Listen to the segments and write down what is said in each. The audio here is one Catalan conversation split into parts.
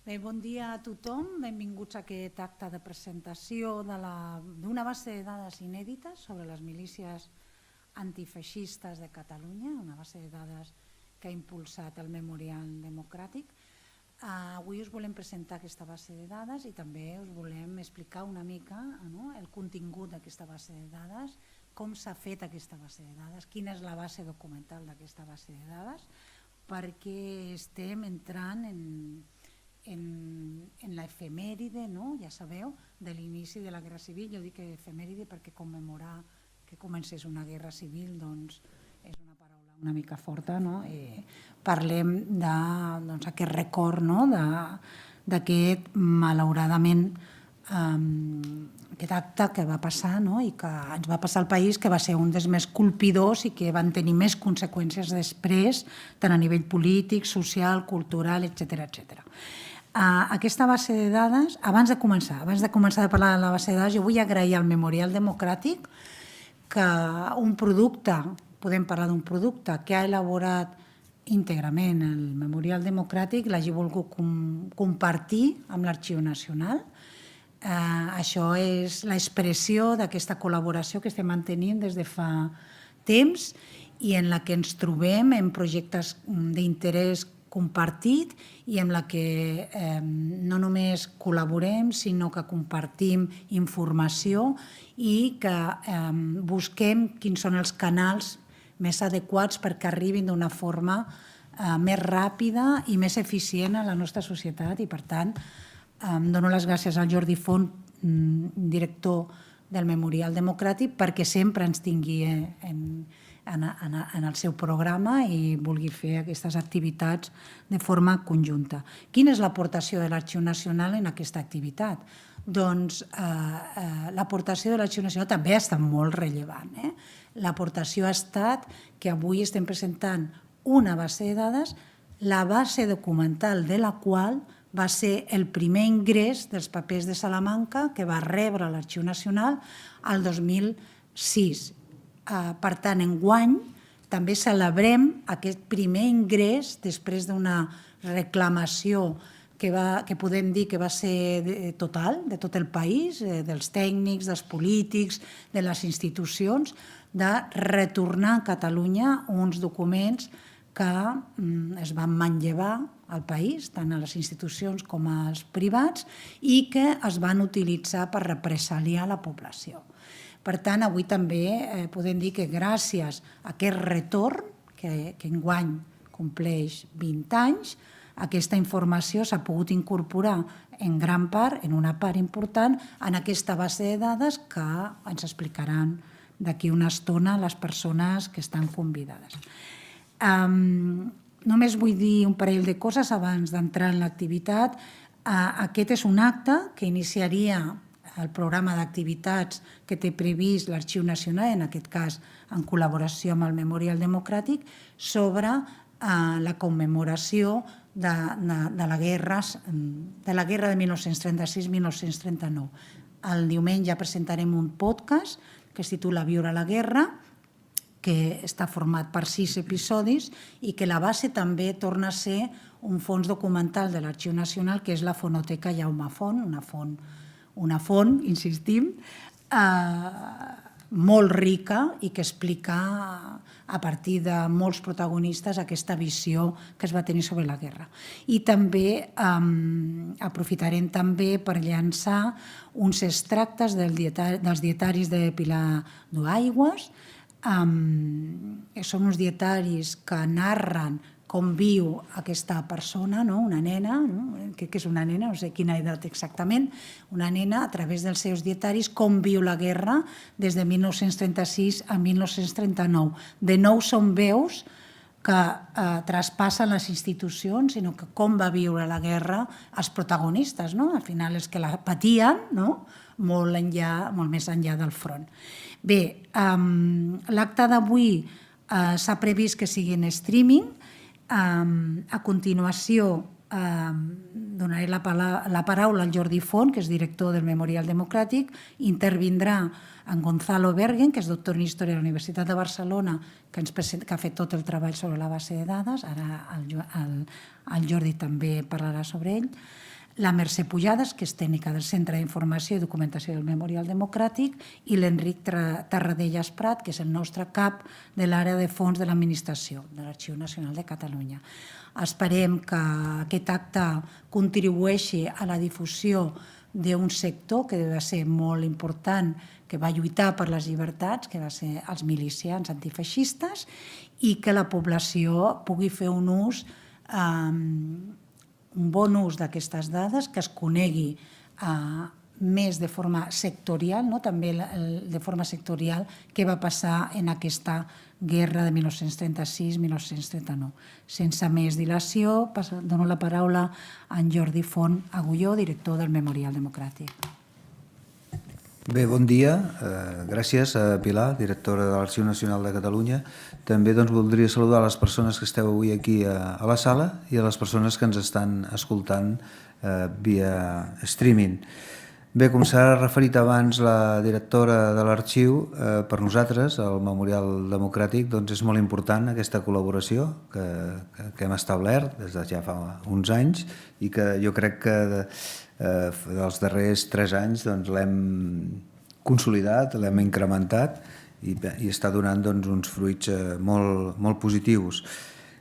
Bé, bon dia a tothom. Benvinguts a aquest acte de presentació d'una base de dades inèdites sobre les milícies antifeixistes de Catalunya, una base de dades que ha impulsat el Memorial Democràtic. Avui us volem presentar aquesta base de dades i també us volem explicar una mica el contingut d'aquesta base de dades, com s'ha fet aquesta base de dades, quina és la base documental d'aquesta base de dades, perquè estem entrant en l'efemèride, ja sabeu, de l'inici de la Guerra Civil. Jo dic efemèride perquè commemorar que comencés una guerra civil doncs, és una paraula una mica forta. Parlem d'aquest record, d'aquest, malauradament, aquest acte que va passar i que ens va passar al país, que va ser un dels més colpidors i que van tenir més conseqüències després, tant a nivell polític, social, cultural, etc. Aquesta base de dades, abans de començar a parlar de la base de dades, jo vull agrair al Memorial Democràtic que un producte, podem parlar d'un producte que ha elaborat íntegrament el Memorial Democràtic, l'hagi volgut compartir amb l'Arxiu Nacional. Això és l'expressió d'aquesta col·laboració que estem mantenint des de fa temps i en la que ens trobem en projectes d'interès compartit i en la que no només col·laborem, sinó que compartim informació i que busquem quins són els canals més adequats perquè arribin d'una forma més ràpida i més eficient a la nostra societat. I, per tant, dono les gràcies al Jordi Font, director del Memorial Democràtic, perquè sempre ens tingui en el seu programa i vulgui fer aquestes activitats de forma conjunta. Quina és l'aportació de l'Arxiu Nacional en aquesta activitat? Doncs l'aportació de l'Arxiu Nacional també ha estat molt rellevant. L'aportació ha estat que avui estem presentant una base de dades, la base documental de la qual va ser el primer ingrés dels papers de Salamanca que va rebre l'Arxiu Nacional el 2006. Per tant, enguany també celebrem aquest primer ingrés després d'una reclamació que podem dir que va ser total, de tot el país, dels tècnics, dels polítics, de les institucions, de retornar a Catalunya uns documents que es van manllevar al país, tant a les institucions com als privats, i que es van utilitzar per represaliar la població. Per tant, avui també podem dir que gràcies a aquest retorn, que enguany compleix 20 anys, aquesta informació s'ha pogut incorporar en gran part, en una part important, en aquesta base de dades que ens explicaran d'aquí una estona les persones que estan convidades. Només vull dir un parell de coses abans d'entrar en l'activitat. Aquest és un acte que iniciaria el programa d'activitats que té previst l'Arxiu Nacional, en aquest cas en col·laboració amb el Memorial Democràtic, sobre la commemoració de la guerra de 1936-1939. El diumenge presentarem un podcast que es titula Viure la guerra, que està format per 6 episodis i que la base també torna a ser un fons documental de l'Arxiu Nacional, que és la Fonoteca Jaume Font, una font, insistim, molt rica i que explica a partir de molts protagonistes aquesta visió que es va tenir sobre la guerra. I també aprofitarem també per llançar uns extractes dels dietaris de Pilar Duaigües. Són uns dietaris que narren com viu aquesta persona, una nena, crec que és una nena, no sé quina edat exactament, una nena a través dels seus dietaris, com viu la guerra des de 1936 a 1939. De nou són veus que traspassen les institucions, sinó que com va viure la guerra els protagonistes, al final els que la patien, molt més enllà del front. Bé, l'acte d'avui s'ha previst que sigui en streaming. A continuació donaré la paraula al Jordi Font, que és director del Memorial Democràtic, intervindrà en Gonzalo Bergen, que és doctor en Història de la Universitat de Barcelona, que ha fet tot el treball sobre la base de dades, ara el Jordi també parlarà sobre ell, la Mercè Pujades, que és tècnica del Centre d'Informació i Documentació del Memorial Democràtic, i l'Enric Tarradellas Prat, que és el nostre cap de l'àrea de fons de l'Administració, de l'Arxiu Nacional de Catalunya. Esperem que aquest acte contribueixi a la difusió d'un sector que va ser molt important, que va lluitar per les llibertats, que va ser els milicians antifeixistes, i que la població pugui fer un bon ús d'aquestes dades, que es conegui més de forma sectorial, també de forma sectorial, què va passar en aquesta guerra de 1936-1939. Sense més dilació, dono la paraula a en Jordi Font Agulló, director del Memorial Democràtic. Bé, bon dia. Gràcies a Pilar, directora de l'Arxiu Nacional de Catalunya. També voldria saludar a les persones que esteu avui aquí a la sala i a les persones que ens estan escoltant via streaming. Bé, com s'ha referit abans la directora de l'Arxiu, per nosaltres, el Memorial Democràtic, és molt important aquesta col·laboració que hem establert des de ja fa uns anys i que jo crec que dels darrers 3 anys l'hem consolidat, l'hem incrementat i està donant uns fruits molt positius.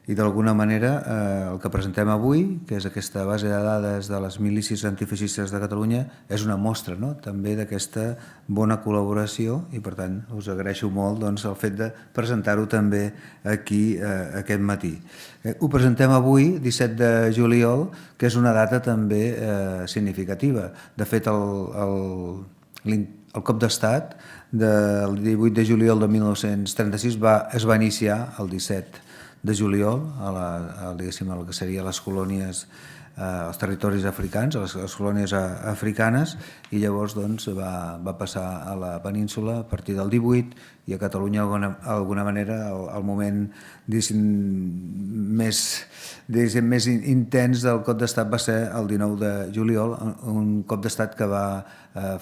I d'alguna manera el que presentem avui, que és aquesta base de dades de les milícies antifeixistes de Catalunya, és una mostra també d'aquesta bona col·laboració i per tant us agraeixo molt el fet de presentar-ho també aquí aquest matí. Ho presentem avui, 17 de juliol, que és una data també significativa. De fet, el cop d'estat del 18 de juliol de 1936 es va iniciar el 17 de juliol, diguéssim, el que serien les colònies, els territoris africans, les colònies africanes, i llavors va passar a la península a partir del 18 i a Catalunya d'alguna manera el moment més intens del cop d'estat va ser el 19 de juliol, un cop d'estat que va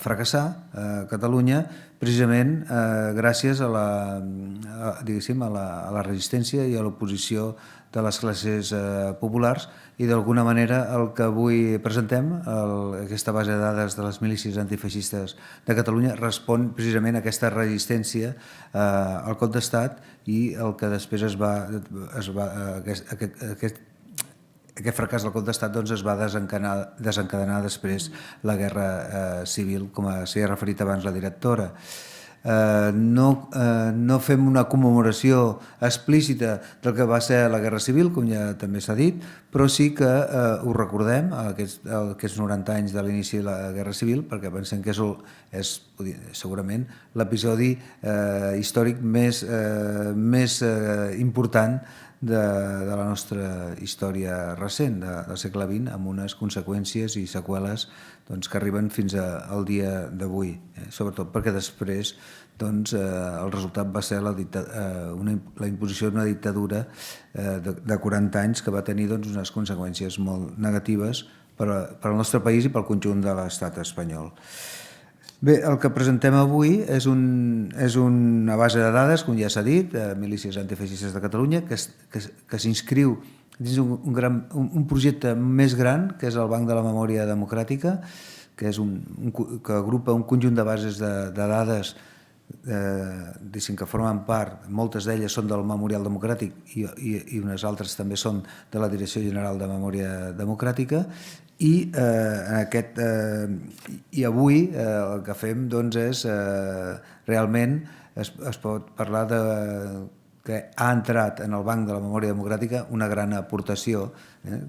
fracassar a Catalunya precisament gràcies a la resistència i a l'oposició de les classes populars i d'alguna manera el que avui presentem, aquesta base de dades de les milícies antifeixistes de Catalunya, respon precisament a aquesta resistència al cop d'estat i el que després aquest fracàs del cop d'estat es va desencadenar després la guerra civil, com s'hi ha referit abans la directora. No fem una commemoració explícita del que va ser la Guerra Civil, com ja també s'ha dit, però sí que ho recordem, aquests 90 anys de l'inici de la Guerra Civil, perquè pensem que és segurament l'episodi històric més important de la nostra història recent, del segle XX, amb unes conseqüències i seqüeles que arriben fins al dia d'avui, sobretot perquè després el resultat va ser la imposició d'una dictadura de 40 anys que va tenir unes conseqüències molt negatives per al nostre país i pel conjunt de l'estat espanyol. Bé, el que presentem avui és una base de dades, com ja s'ha dit, de milícies antifeixistes de Catalunya, que s'inscriu dins un projecte més gran, que és el Banc de la Memòria Democràtica, que agrupa un conjunt de bases de dades que formen part, moltes d'elles són del Memorial Democràtic i unes altres també són de la Direcció General de Memòria Democràtica, i avui el que fem és realment es pot parlar que ha entrat en el Banc de la Memòria Democràtica una gran aportació,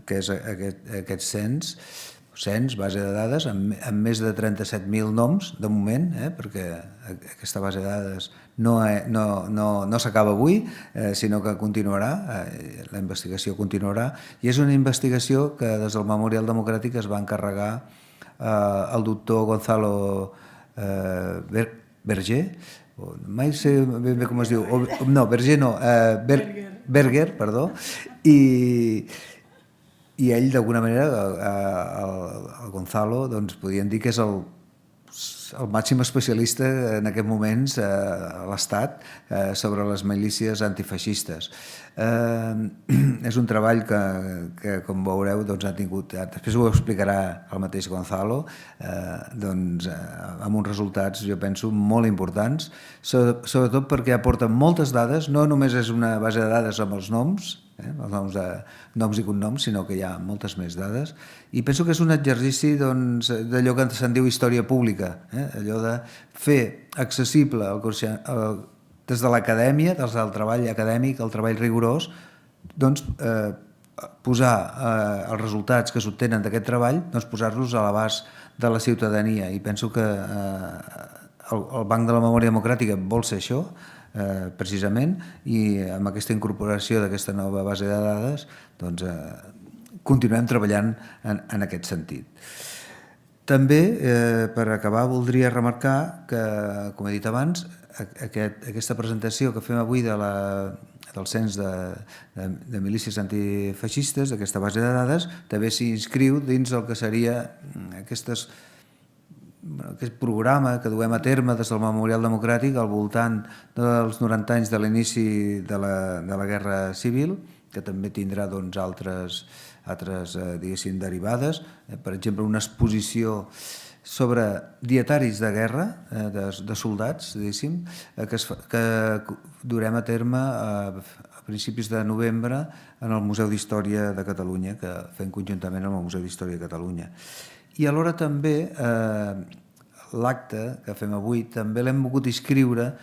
que és aquest cens, base de dades, amb més de 37.000 noms de moment, perquè aquesta base de dades no s'acaba avui, sinó que continuarà, la investigació continuarà, i és una investigació que des del Memorial Democràtic es va encarregar el doctor Gonzalo Berger, mai sé ben bé com es diu, no, Berger no, Berger, perdó, i ell d'alguna manera, el Gonzalo, podríem dir que és el màxim especialista en aquests moments a l'Estat sobre les milícies antifeixistes. És un treball que com veureu, doncs, ha tingut, després ho explicarà el mateix Gonzalo, doncs, amb uns resultats, jo penso, molt importants, sobretot perquè aporten moltes dades, no només és una base de dades amb els noms i cognoms, sinó que hi ha moltes més dades, i penso que és un exercici d'allò que se'n diu història pública, allò de fer accessible des de l'acadèmia, des del treball acadèmic, el treball rigorós, doncs posar els resultats que s'obtenen d'aquest treball, doncs posar-los a l'abast de la ciutadania, i penso que el Banc de la Memòria Democràtica vol ser això, precisament, i amb aquesta incorporació d'aquesta nova base de dades doncs continuem treballant en aquest sentit. També, per acabar, voldria remarcar que, com he dit abans, aquesta presentació que fem avui del cens de milícies antifeixistes, d'aquesta base de dades, també s'inscriu dins el que seria aquest programa que duem a terme des del Memorial Democràtic al voltant dels 90 anys de l'inici de la Guerra Civil, que també tindrà altres diguéssim, derivades. Per exemple, una exposició sobre dietaris de guerra, de soldats, diguéssim, que durem a terme a principis de novembre en el Museu d'Història de Catalunya, que fem conjuntament amb el Museu d'Història de Catalunya. I alhora també l'acte que fem avui també l'hem volgut inscriure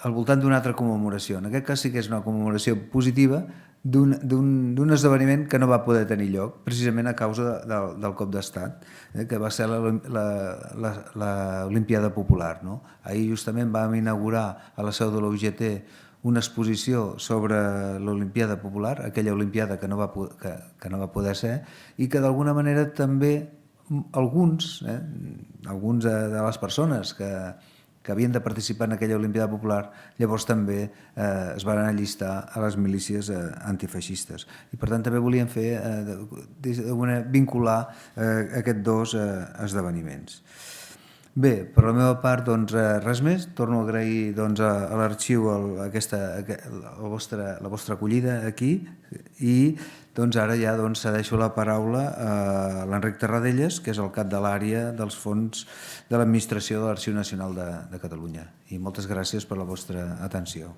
al voltant d'una altra commemoració. En aquest cas sí que és una commemoració positiva d'un esdeveniment que no va poder tenir lloc, precisament a causa del cop d'estat, que va ser l'Olimpiada Popular. Ahir justament vam inaugurar a la seu de l'UGT una exposició sobre l'Olimpiada Popular, aquella Olimpiada que no va poder ser, i que d'alguna manera també alguns de les persones que havien de participar en aquella Olimpiada Popular llavors també es van allistar a les milícies antifeixistes. I per tant també volíem vincular aquests dos esdeveniments. Bé, per la meva part, doncs, res més. Torno a agrair a l'arxiu la vostra acollida aquí i ara ja cedeixo la paraula a l'Enric Terradellas, que és el cap de l'àrea dels fons de l'Administració de l'Arxiu Nacional de Catalunya. I moltes gràcies per la vostra atenció.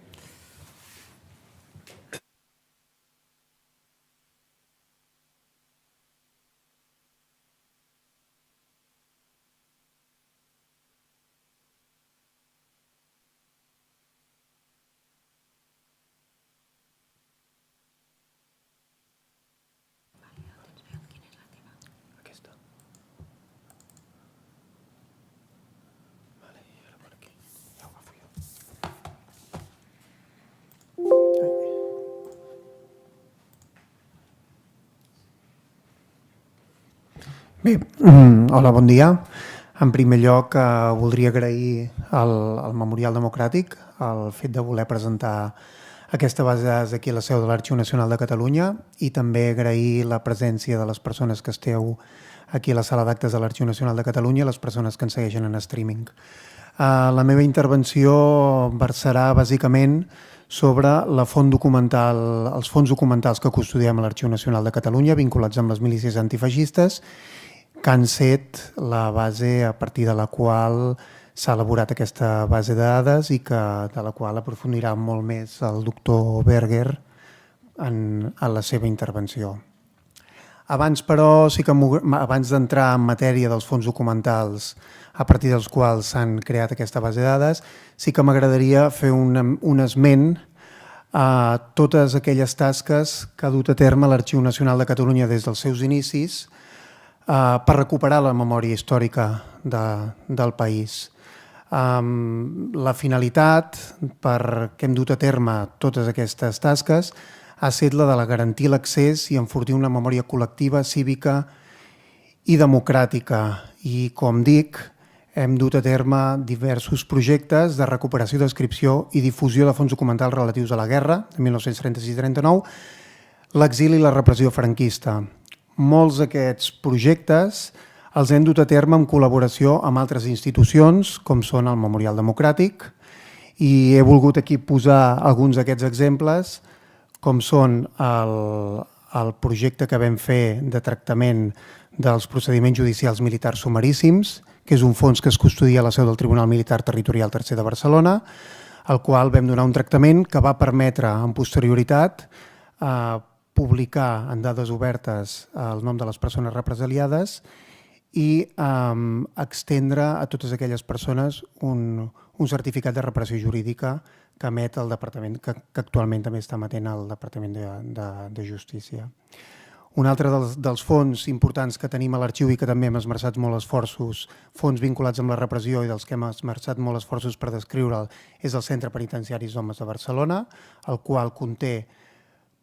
Bé, hola, bon dia. En primer lloc, voldria agrair al Memorial Democràtic el fet de voler presentar aquesta base de dades aquí a la seu de l'Arxiu Nacional de Catalunya i també agrair la presència de les persones que esteu aquí a la sala d'actes de l'Arxiu Nacional de Catalunya i les persones que ens segueixen en streaming. La meva intervenció versarà bàsicament sobre els fons documentals que custodiem a l'Arxiu Nacional de Catalunya vinculats amb les milícies antifeixistes, que han set la base a partir de la qual s'ha elaborat aquesta base de dades i de la qual aprofundirà molt més el doctor Berger en la seva intervenció. Abans, però, abans d'entrar en matèria dels fons documentals a partir dels quals s'han creat aquesta base de dades, sí que m'agradaria fer un esment a totes aquelles tasques que ha dut a terme l'Arxiu Nacional de Catalunya des dels seus inicis per recuperar la memòria històrica del país. La finalitat per què hem dut a terme totes aquestes tasques ha estat la de garantir l'accés i enfortir una memòria col·lectiva, cívica i democràtica. I, com dic, hem dut a terme diversos projectes de recuperació, descripció i difusió de fons documentals relatius a la guerra, de 1936-39, l'exili i la repressió franquista. Molts d'aquests projectes Els hem dut a terme en col·laboració amb altres institucions, com són el Memorial Democràtic, i he volgut aquí posar alguns d'aquests exemples, com són el projecte que vam fer de tractament dels procediments judicials militars sumaríssims, que és un fons que es custodia a la seu del Tribunal Militar Territorial Tercer de Barcelona, al qual vam donar un tractament que va permetre, en posterioritat, publicar en dades obertes el nom de les persones represaliades i extendre a totes aquelles persones un certificat de reparació jurídica que emet el Departament, que actualment també està emetent el Departament de Justícia. Un altre dels fons importants que tenim a l'arxiu i que també hem esmerçat molt esforços, fons vinculats amb la repressió i dels que hem esmerçat molt esforços per descriure'l, és el Centre Penitenciari Homes de Barcelona, el qual conté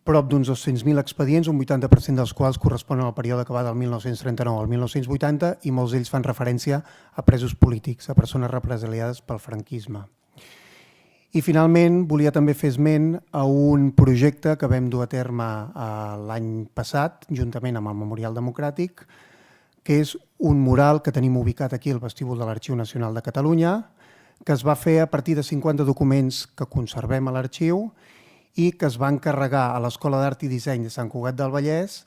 prop d'uns 200.000 expedients, un 80% dels quals corresponen al període que va del 1939 al 1980 i molts d'ells fan referència a presos polítics, a persones represaliades pel franquisme. I finalment volia també fer esment a un projecte que vam dur a terme l'any passat, juntament amb el Memorial Democràtic, que és un mural que tenim ubicat aquí al vestíbul de l'Arxiu Nacional de Catalunya, que es va fer a partir de 50 documents que conservem a l'arxiu i que es va encarregar a l'Escola d'Art i Disseny de Sant Cugat del Vallès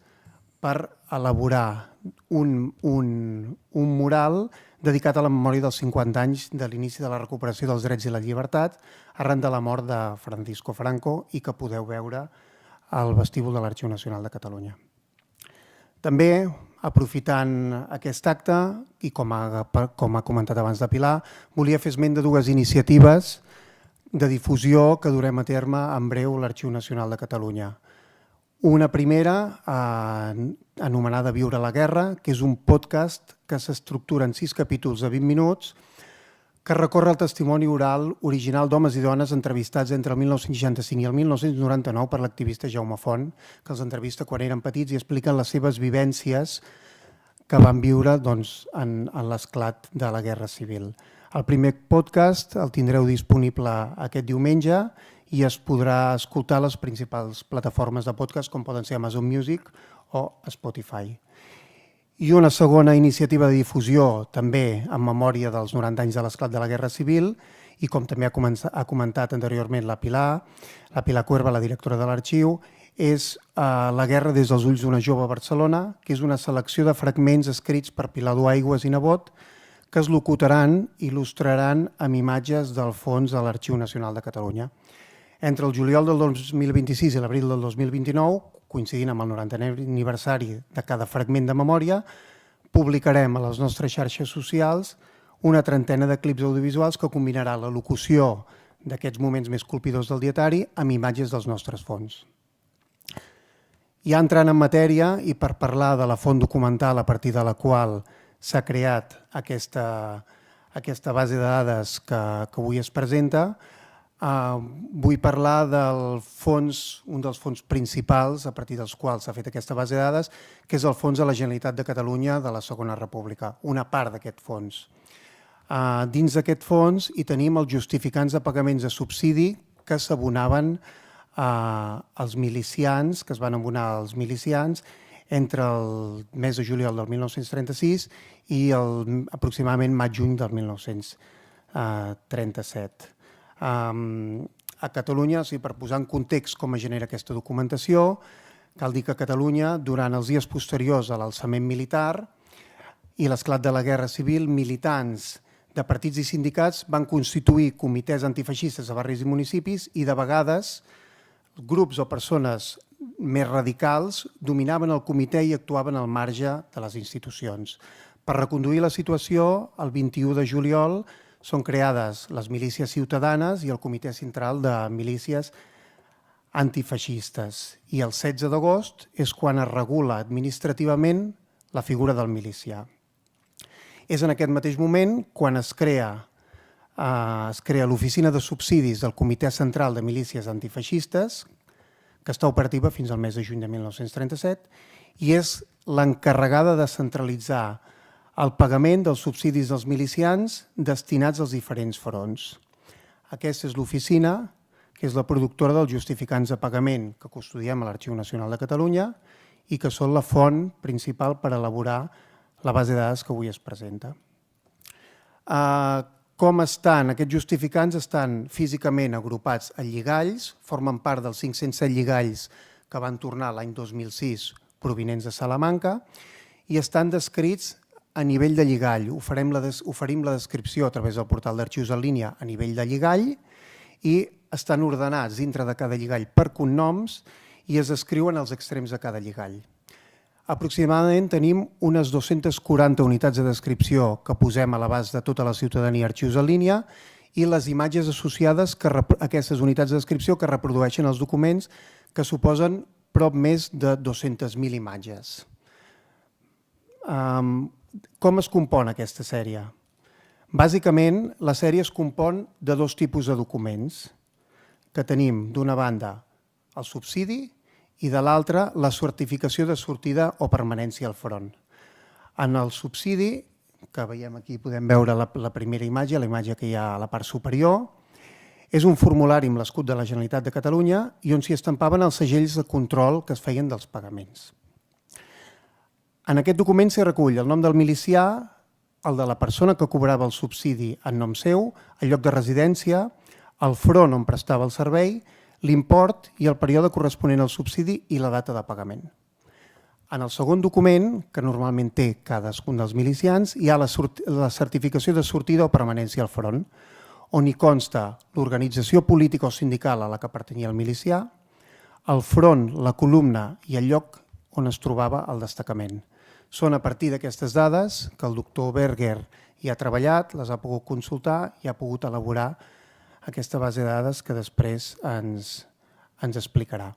per elaborar un mural dedicat a la memòria dels 50 anys de l'inici de la recuperació dels drets i la llibertat arran de la mort de Francisco Franco i que podeu veure al vestíbul de l'Arxiu Nacional de Catalunya. També, aprofitant aquest acte, i com ha comentat abans la Pilar, volia fer esment de dues iniciatives de difusió que durem a terme en breu l'Arxiu Nacional de Catalunya. Una primera, anomenada Viure la guerra, que és un podcast que s'estructura en 6 capítols de 20 minuts, que recorre el testimoni oral original d'homes i dones entrevistats entre el 1965 i el 1999 per l'activista Jaume Font, que els entrevista quan eren petits i expliquen les seves vivències que van viure en l'esclat de la Guerra Civil. El primer podcast el tindreu disponible aquest diumenge i es podrà escoltar a les principals plataformes de podcast com poden ser Amazon Music o Spotify. I una segona iniciativa de difusió també en memòria dels 90 anys de l'esclat de la Guerra Civil i com també ha comentat anteriorment la Pilar Cuerva, la directora de l'arxiu, és La guerra des dels ulls d'una jove a Barcelona, que és una selecció de fragments escrits per Pilar Duaigües i Nebot que es locutaran i il·lustraran amb imatges del fons de l'Arxiu Nacional de Catalunya. Entre el juliol del 2026 i l'abril del 2029, coincidint amb el 90è aniversari de cada fragment de memòria, publicarem a les nostres xarxes socials una trentena de clips audiovisuals que combinarà la locució d'aquests moments més colpidors del dietari amb imatges dels nostres fons. Ja entrant en matèria i per parlar de la font documental a partir de la qual s'ha creat aquesta base de dades que avui es presenta, vull parlar del fons, un dels fons principals a partir dels quals s'ha fet aquesta base de dades, que és el fons de la Generalitat de Catalunya de la Segona República, una part d'aquest fons. Dins d'aquest fons hi tenim els justificants de pagaments de subsidi que s'abonaven als milicians, que es van abonar als milicians entre el mes de juliol del 1936 i aproximadament maig-juny del 1937. A Catalunya, per posar en context com es genera aquesta documentació, cal dir que a Catalunya, durant els dies posteriors a l'alçament militar i l'esclat de la Guerra Civil, militants de partits i sindicats van constituir comitès antifeixistes a barris i municipis i de vegades grups o persones més radicals dominaven el comitè i actuaven al marge de les institucions. Per reconduir la situació, el 21 de juliol són creades les milícies ciutadanes i el Comitè Central de Milícies Antifeixistes. I el 16 d'agost és quan es regula administrativament la figura del milicià. És en aquest mateix moment quan es crea l'Oficina de Subsidis del Comitè Central de Milícies Antifeixistes, que està operativa fins al mes de juny de 1937, i és l'encarregada de centralitzar el pagament dels subsidis dels milicians destinats als diferents fronts. Aquesta és l'oficina, que és la productora dels justificants de pagament que custodiem a l'Arxiu Nacional de Catalunya i que són la font principal per elaborar la base de dades que avui es presenta. Com estan? Aquests justificants estan físicament agrupats a lligalls, formen part dels 507 lligalls que van tornar l'any 2006 provinents de Salamanca i estan descrits a nivell de lligall. Oferim la descripció a través del portal d'arxius en línia a nivell de lligall i estan ordenats dintre de cada lligall per cognoms i es descriuen els extrems de cada lligall. Aproximadament tenim unes 240 unitats de descripció que posem a l'abast de tota la ciutadania arxius en línia i les imatges associades a aquestes unitats de descripció que reprodueixen els documents que suposen prop més de 200.000 imatges. Com es compon aquesta sèrie? Bàsicament, la sèrie es compon de dos tipus de documents que tenim, d'una banda, el subsidi i de l'altra, la certificació de sortida o permanència al front. En el subsidi, que veiem aquí, podem veure la primera imatge, la imatge que hi ha a la part superior, és un formulari amb l'escut de la Generalitat de Catalunya i on s'hi estampaven els segells de control que es feien dels pagaments. En aquest document s'hi recull el nom del milicià, el de la persona que cobrava el subsidi en nom seu, el lloc de residència, el front on prestava el servei, l'import i el període corresponent al subsidi i la data de pagament. En el segon document, que normalment té cadascun dels milicians, hi ha la certificació de sortida o permanència al front, on hi consta l'organització política o sindical a la que pertanyia el milicià, el front, la columna i el lloc on es trobava el destacament. Són a partir d'aquestes dades que el doctor Berger hi ha treballat, les ha pogut consultar i ha pogut elaborar aquesta base de dades que després ens explicarà.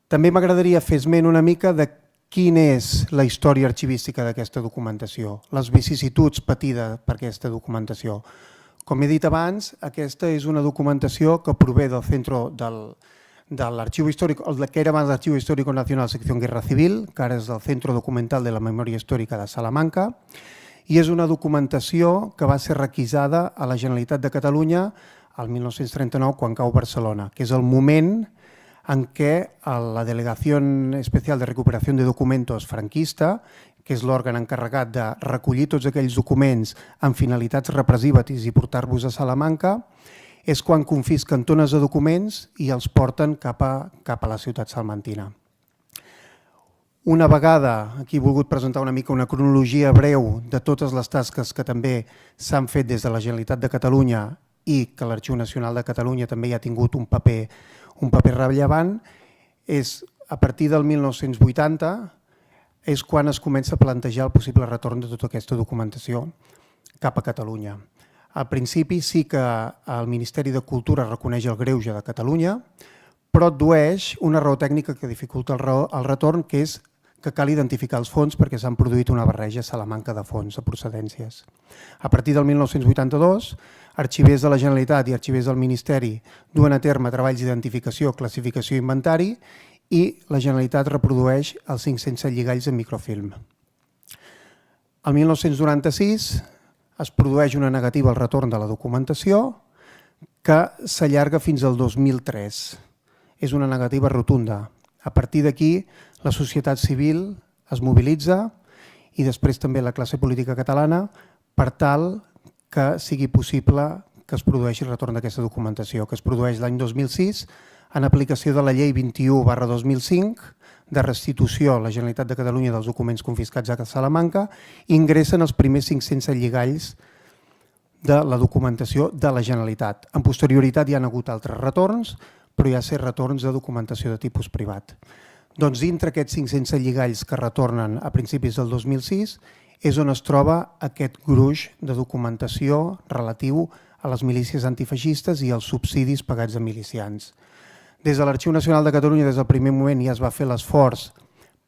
També m'agradaria fer esment una mica de quina és la història arxivística d'aquesta documentació, les vicissituds patides per aquesta documentació. Com he dit abans, aquesta és una documentació que prové del centre de l'Arxiu Històric, el que era abans l'Arxiu Histórico Nacional Sección Guerra Civil, que ara és el Centro Documental de la Memòria Històrica de Salamanca, i és una documentació que va ser requisada a la Generalitat de Catalunya el 1939, quan cau Barcelona, que és el moment en què la Delegació Especial de Recuperació de Documentos franquista, que és l'òrgan encarregat de recollir tots aquells documents amb finalitats repressives i portar-los a Salamanca, és quan confisquen tones de documents i els porten cap a la ciutat salmantina. Una vegada, aquí he volgut presentar una mica una cronologia breu de totes les tasques que també s'han fet des de la Generalitat de Catalunya i que l'Arxiu Nacional de Catalunya també hi ha tingut un paper rellevant, és a partir del 1980 és quan es comença a plantejar el possible retorn de tota aquesta documentació cap a Catalunya. Al principi sí que el Ministeri de Cultura reconeix el greuge de Catalunya, però addueix una raó tècnica que dificulta el retorn, que és que cal identificar els fons perquè s'han produït una barreja a Salamanca de fons, de procedències. A partir del 1982, arxivers de la Generalitat i arxivers del Ministeri duen a terme treballs d'identificació, classificació i inventari i la Generalitat reprodueix els 507 lligalls en microfilm. El 1996 es produeix una negativa al retorn de la documentació que s'allarga fins al 2003. És una negativa rotunda. A partir d'aquí, la societat civil es mobilitza i després també la classe política catalana per tal que sigui possible que es produeixi el retorn d'aquesta documentació, que es produeix l'any 2006 en aplicació de la llei 21/2005 de restitució a la Generalitat de Catalunya dels documents confiscats a Salamanca, ingressen els primers 507 lligalls de la documentació de la Generalitat. En posterioritat hi ha hagut altres retorns, però hi ha ser retorns de documentació de tipus privat. Doncs dintre aquests 507 lligalls que retornen a principis del 2006 és on es troba aquest gruix de documentació relatiu a les milícies antifeixistes i als subsidis pagats a milicians. Des de l'Arxiu Nacional de Catalunya, des del primer moment, ja es va fer l'esforç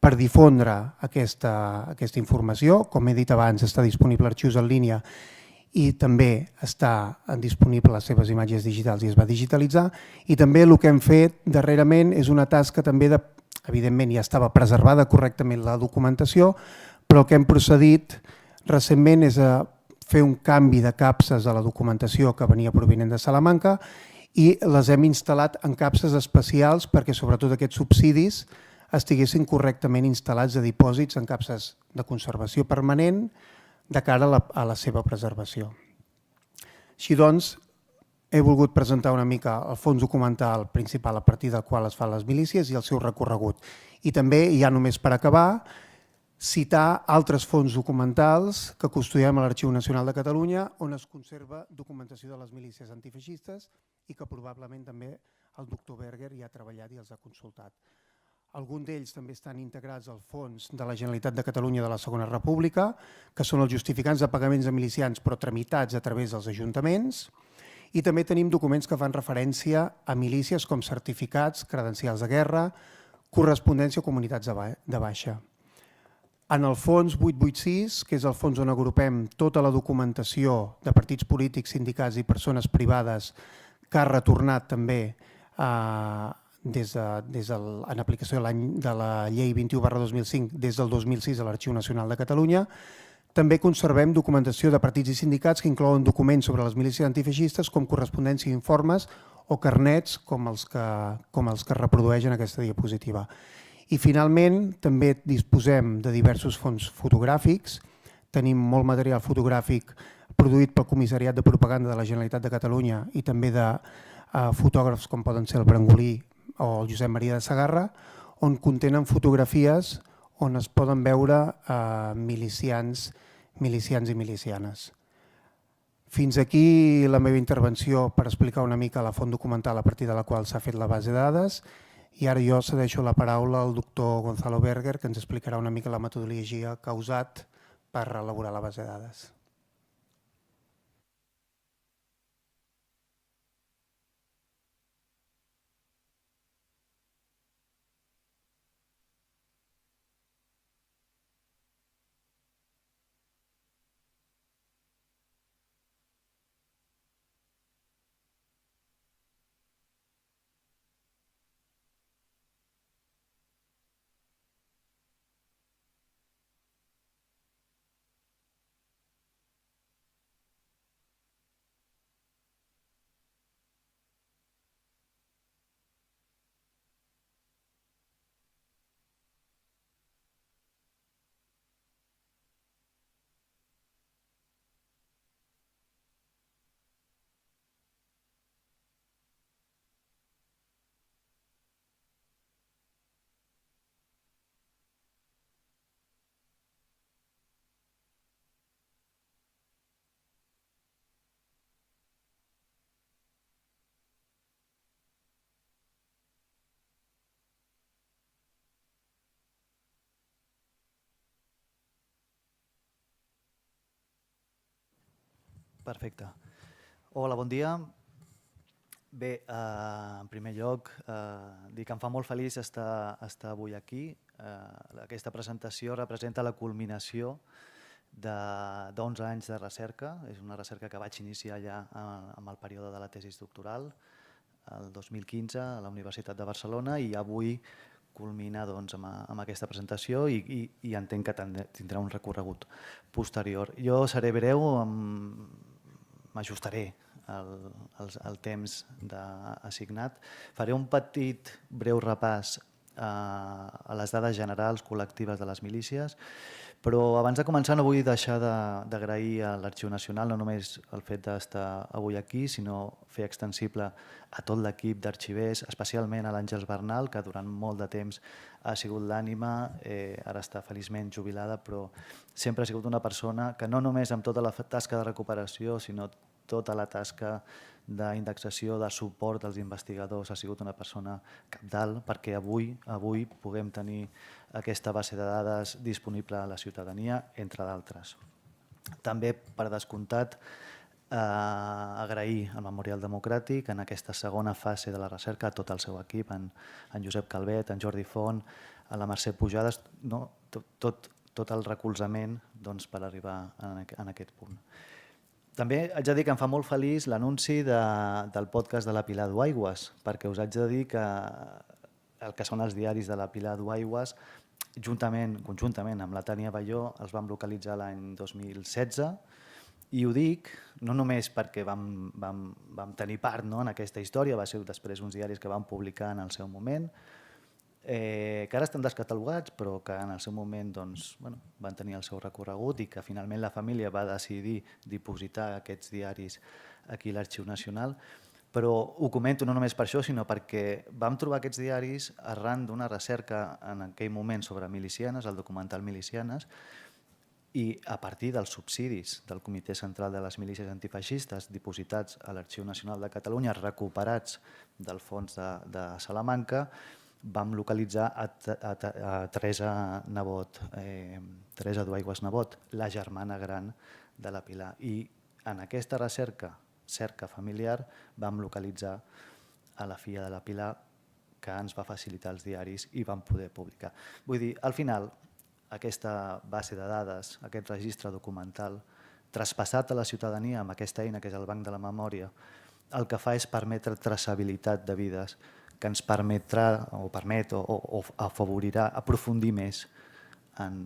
per difondre aquesta informació. Com he dit abans, està disponible a Arxius en línia i també està disponible les seves imatges digitals i es va digitalitzar. I també el que hem fet darrerament és una tasca també de, evidentment ja estava preservada correctament la documentació, però el que hem procedit recentment és a fer un canvi de capses a la documentació que venia provinent de Salamanca i les hem instal·lat en capses especials perquè sobretot aquests subsidis estiguessin correctament instal·lats a dipòsits en capses de conservació permanent de cara a la seva preservació. Així doncs, he volgut presentar una mica el fons documental principal a partir del qual es fan les milícies i el seu recorregut. I també, ja només per acabar, citar altres fons documentals que custodiem a l'Arxiu Nacional de Catalunya on es conserva documentació de les milícies antifeixistes i que probablement també el doctor Berger hi ha treballat i els ha consultat. Alguns d'ells també estan integrats al fons de la Generalitat de Catalunya de la Segona República, que són els justificants de pagaments de milicians però tramitats a través dels ajuntaments, i també tenim documents que fan referència a milícies com certificats, credencials de guerra, correspondència o comunitats de baixa. En el fons 886, que és el fons on agrupem tota la documentació de partits polítics, sindicats i persones privades que ha retornat també en aplicació de la llei 21/2005 des del 2006 a l'Arxiu Nacional de Catalunya, també conservem documentació de partits i sindicats que inclouen documents sobre les milícies antifeixistes com correspondència d'informes o carnets com els que reprodueix en aquesta diapositiva. I finalment també disposem de diversos fons fotogràfics. Tenim molt material fotogràfic produït pel Comissariat de Propaganda de la Generalitat de Catalunya i també de fotògrafs com poden ser el Brangolí o el Josep Maria de Sagarra, on contenen fotografies on es poden veure milicians i milicianes. Fins aquí la meva intervenció per explicar una mica la font documental a partir de la qual s'ha fet la base de dades. I ara jo cedeixo la paraula al doctor Gonzalo Berger, que ens explicarà una mica la metodologia que ha usat per elaborar la base de dades. Perfecte. Hola, bon dia. Bé, en primer lloc, dir que em fa molt feliç estar avui aquí. Aquesta presentació representa la culminació d'11 anys de recerca. És una recerca que vaig iniciar ja amb el període de la tesi doctoral, el 2015, a la Universitat de Barcelona, i avui culmina amb aquesta presentació i entenc que tindrà un recorregut posterior. Jo seré breu, m'ajustaré el temps assignat. Faré un petit breu repàs a les dades generals col·lectives de les milícies, però abans de començar no vull deixar d'agrair a l'Arxiu Nacional no només el fet d'estar avui aquí, sinó fer extensible a tot l'equip d'arxivers, especialment a l'Àngels Bernal, que durant molt de temps ha sigut l'ànima, ara està feliçment jubilada, però sempre ha sigut una persona que no només amb tota la tasca de recuperació, sinó tota la tasca d'indexació, de suport als investigadors, ha sigut una persona cabdal perquè avui puguem tenir aquesta base de dades disponible a la ciutadania, entre d'altres. També, per descomptat, agrair al Memorial Democràtic en aquesta segona fase de la recerca a tot el seu equip, en Josep Calvet, en Jordi Font, a la Mercè Pujades, tot el recolzament per arribar en aquest punt. També haig de dir que em fa molt feliç l'anunci del podcast de la Pilar Duaigües, perquè us haig de dir que el que són els diaris de la Pilar Duaigües, conjuntament amb la Tània Balló, els vam localitzar l'any 2016, i ho dic no només perquè vam tenir part en aquesta història, va ser després uns diaris que vam publicar en el seu moment, que ara estan descatalogats, però que en el seu moment van tenir el seu recorregut i que finalment la família va decidir dipositar aquests diaris aquí a l'Arxiu Nacional. Però ho comento no només per això, sinó perquè vam trobar aquests diaris arran d'una recerca en aquell moment sobre milicianes, el documental Milicianes, i a partir dels subsidis del Comitè Central de les Milícies Antifeixistes dipositats a l'Arxiu Nacional de Catalunya, recuperats del fons de Salamanca, vam localitzar a Teresa Nebot, Teresa Duaigües Nebot, la germana gran de la Pilar. I en aquesta cerca familiar, vam localitzar a la filla de la Pilar, que ens va facilitar els diaris i vam poder publicar. Vull dir, al final, aquesta base de dades, aquest registre documental, traspassat a la ciutadania amb aquesta eina que és el Banc de la Memòria, el que fa és permetre traçabilitat de vides, que ens permetrà o permet o afavorirà aprofundir més en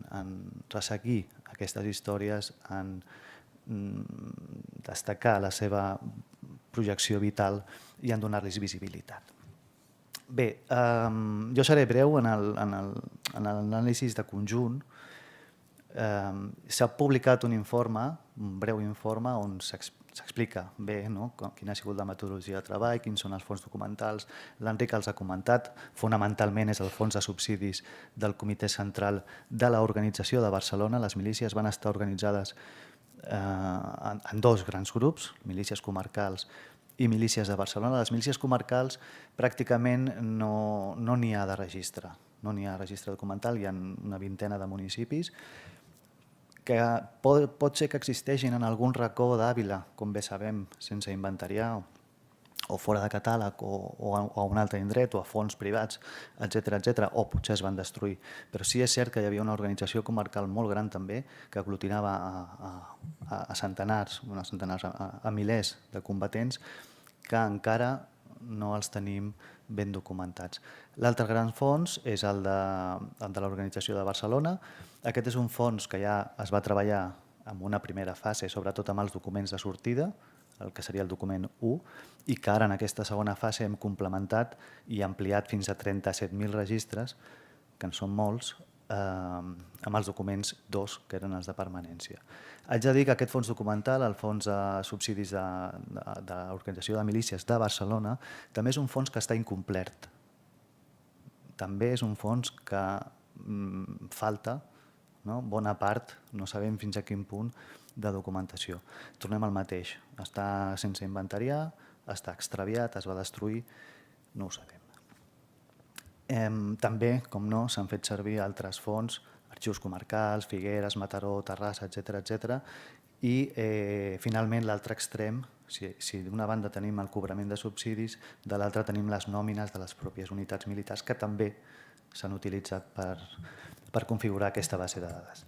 resseguir aquestes històries, en destacar la seva projecció vital i en donar-los visibilitat. Bé, jo seré breu en l'anàlisi de conjunt. S'ha publicat un informe, un breu informe, on s'explica bé quina ha sigut la metodologia de treball, quins són els fons documentals. L'Enric els ha comentat, fonamentalment és el fons de subsidis del Comitè Central de l'Organització de Barcelona. Les milícies van estar organitzades en dos grans grups, milícies comarcals i milícies de Barcelona. Les milícies comarcals pràcticament no n'hi ha de registre, no n'hi ha registre documental, hi ha una vintena de municipis que pot ser que existeixin en algun racó d'Àvila, com bé sabem, sense inventariar, o fora de catàleg, o a un altre indret, o a fons privats, etc., o potser es van destruir. Però sí és cert que hi havia una organització comarcal molt gran també, que aglutinava a centenars, a milers de combatents, que encara no els tenim ben documentats. L'altre gran fons és el de l'Organització de Barcelona. Aquest és un fons que ja es va treballar en una primera fase, sobretot amb els documents de sortida, el que seria el document 1, i que ara en aquesta segona fase hem complementat i ampliat fins a 37.000 registres, que en són molts, amb els documents 2, que eren els de permanència. Haig de dir que aquest fons documental, el fons de subsidis de l'Organització de Milícies de Barcelona, també és un fons que està incomplet. També és un fons que falta bona part, no sabem fins a quin punt, de documentació. Tornem al mateix. Està sense inventariar, està extraviat, es va destruir, no ho sabem. També, com no, s'han fet servir altres fons, arxius comarcals, Figueres, Mataró, Terrassa, etc. I finalment l'altre extrem, si d'una banda tenim el cobrament de subsidis, de l'altra tenim les nòmines de les pròpies unitats militars que també s'han utilitzat per configurar aquesta base de dades.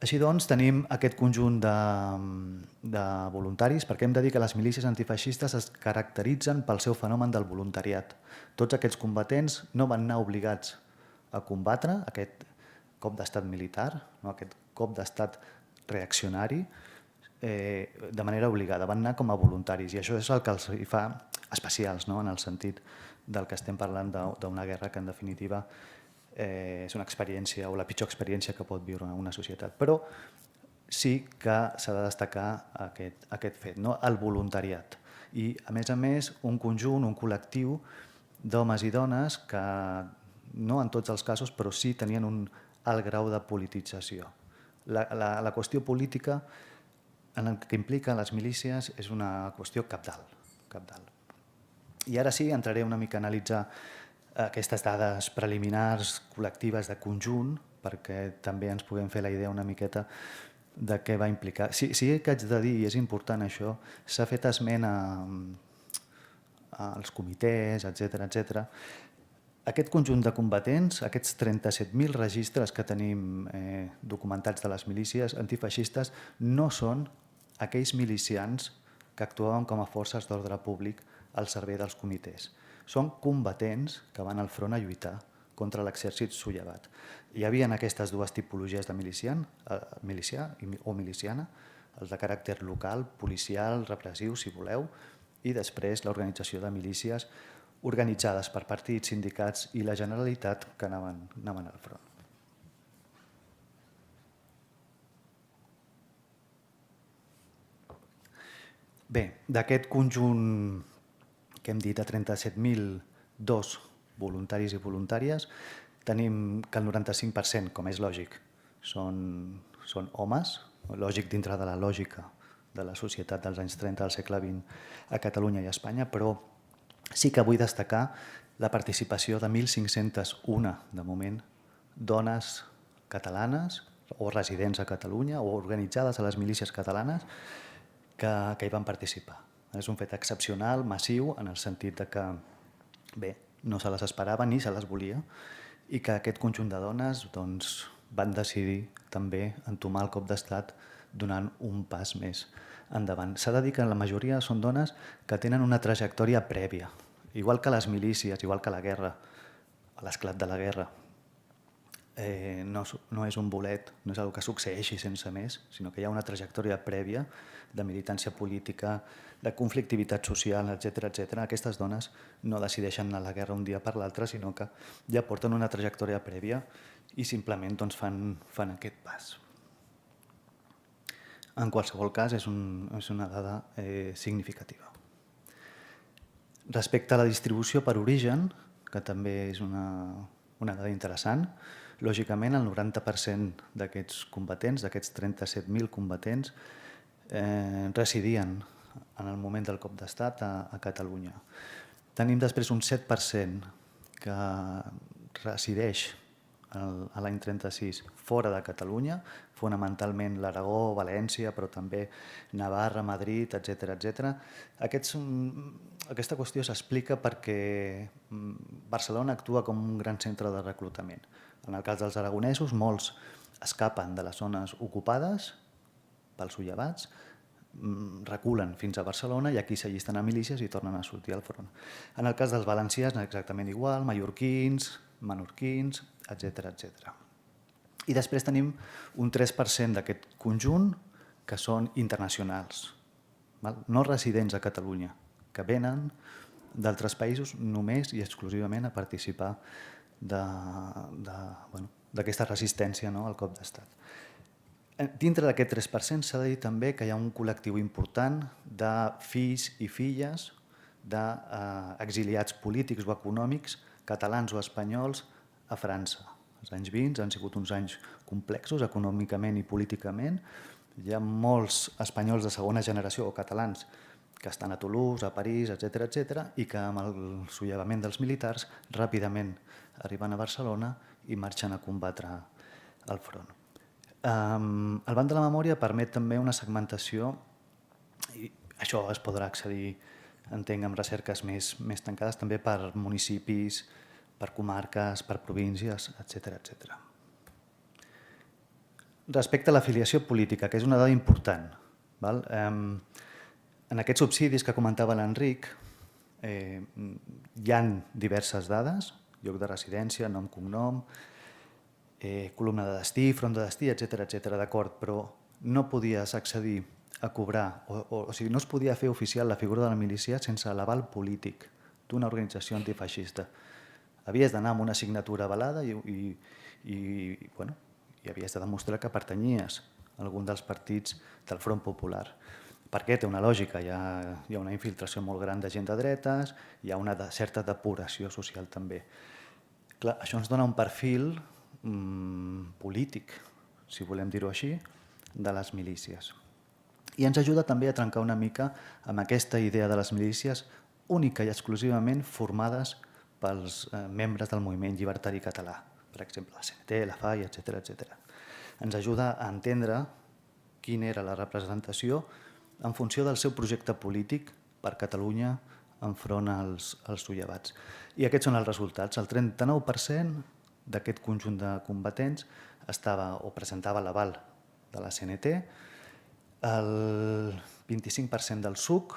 Així doncs, tenim aquest conjunt de voluntaris, perquè hem de dir que les milícies antifeixistes es caracteritzen pel seu fenomen del voluntariat. Tots aquests combatents no van anar obligats a combatre aquest cop d'estat militar, aquest cop d'estat reaccionari, de manera obligada. Van anar com a voluntaris i això és el que els fa especials, en el sentit del que estem parlant d'una guerra que en definitiva és una experiència o la pitjor experiència que pot viure una societat. Però sí que s'ha de destacar aquest fet, el voluntariat. I a més, un conjunt, un col·lectiu d'homes i dones que no en tots els casos, però sí tenien un alt grau de politització. La qüestió política en el que implica les milícies és una qüestió cabdal. I ara sí, entraré una mica a analitzar aquestes dades preliminars, col·lectives, de conjunt, perquè també ens puguem fer la idea una miqueta de què va implicar. Sí que haig de dir, i és important això, s'ha fet esment als comitès, etc. Aquest conjunt de combatents, aquests 37.000 registres que tenim documentats de les milícies antifeixistes, no són aquells milicians que actuaven com a forces d'ordre públic al servei dels comitès. Són combatents que van al front a lluitar contra l'exèrcit sollevat. Hi havia aquestes dues tipologies de milicià o miliciana, els de caràcter local, policial, repressiu, si voleu, i després l'organització de milícies organitzades per partits, sindicats i la Generalitat que anaven al front. Bé, d'aquest conjunt que hem dit de 37.002 voluntaris i voluntàries, tenim que el 95%, com és lògic, són homes, lògic dintre de la lògica de la societat dels anys 30 del segle XX a Catalunya i a Espanya, però sí que vull destacar la participació de 1.501, de moment, dones catalanes o residents a Catalunya o organitzades a les milícies catalanes que hi van participar. És un fet excepcional, massiu, en el sentit que bé, no se les esperava ni se les volia i que aquest conjunt de dones van decidir també entomar el cop d'estat donant un pas més endavant. S'ha de dir que la majoria són dones que tenen una trajectòria prèvia, igual que les milícies, igual que la guerra, a l'esclat de la guerra. No és un bolet, no és una cosa que succeeixi sense més, sinó que hi ha una trajectòria prèvia de militància política, de conflictivitat social, etc. Aquestes dones no decideixen anar a la guerra un dia per l'altre, sinó que ja porten una trajectòria prèvia i simplement fan aquest pas. En qualsevol cas, és una dada significativa. Respecte a la distribució per origen, que també és una dada interessant, lògicament el 90% d'aquests combatents, d'aquests 37.000 combatents, residien en el moment del cop d'estat a Catalunya. Tenim després un 7% que resideix a l'any 36 fora de Catalunya, fonamentalment l'Aragó, València, però també Navarra, Madrid, etc. Aquesta qüestió s'explica perquè Barcelona actua com un gran centre de reclutament. En el cas dels aragonesos, molts escapen de les zones ocupades pels sollevats, reculen fins a Barcelona i aquí s'allisten a milícies i tornen a sortir al front. En el cas dels valencians, exactament igual, mallorquins, menorquins, etc. I després tenim un 3% d'aquest conjunt que són internacionals, no residents a Catalunya, que venen d'altres països només i exclusivament a participar d'aquesta resistència al cop d'estat. Dintre d'aquest 3% s'ha de dir també que hi ha un col·lectiu important de fills i filles d'exiliats polítics o econòmics, catalans o espanyols, a França. Els anys 20 han sigut uns anys complexos econòmicament i políticament. Hi ha molts espanyols de segona generació o catalans que estan a Toulouse, a París, etc. i que amb el sollevament dels militars ràpidament arriben a Barcelona i marxen a combatre al front. El Banc de la Memòria permet també una segmentació, i això es podrà accedir, entenc, amb recerques més tancades, també per municipis, per comarques, per províncies, etc. Respecte a l'afiliació política, que és una dada important, en aquests subsidis que comentava l'Enric hi ha diverses dades, lloc de residència, nom, cognom, columna de destí, front de destí, etc. D'acord, però no podies accedir a cobrar, o sigui, no es podia fer oficial la figura de la milícia sense l'aval polític d'una organització antifeixista. Havies d'anar amb una signatura avalada i havies de demostrar que pertanyies a algun dels partits del Front Popular. Per què? Té una lògica, hi ha una infiltració molt gran de gent de dretes, hi ha una certa depuració social també. Clar, això ens dona un perfil polític, si volem dir-ho així, de les milícies. I ens ajuda també a trencar una mica amb aquesta idea de les milícies única i exclusivament formades pels membres del moviment llibertari català, per exemple, la CNT, la FAI, etc. Ens ajuda a entendre quina era la representació en funció del seu projecte polític per Catalunya enfront als sollevats. I aquests són els resultats. El 39% d'aquest conjunt de combatents estava o presentava l'aval de la CNT, el 25% del SUC,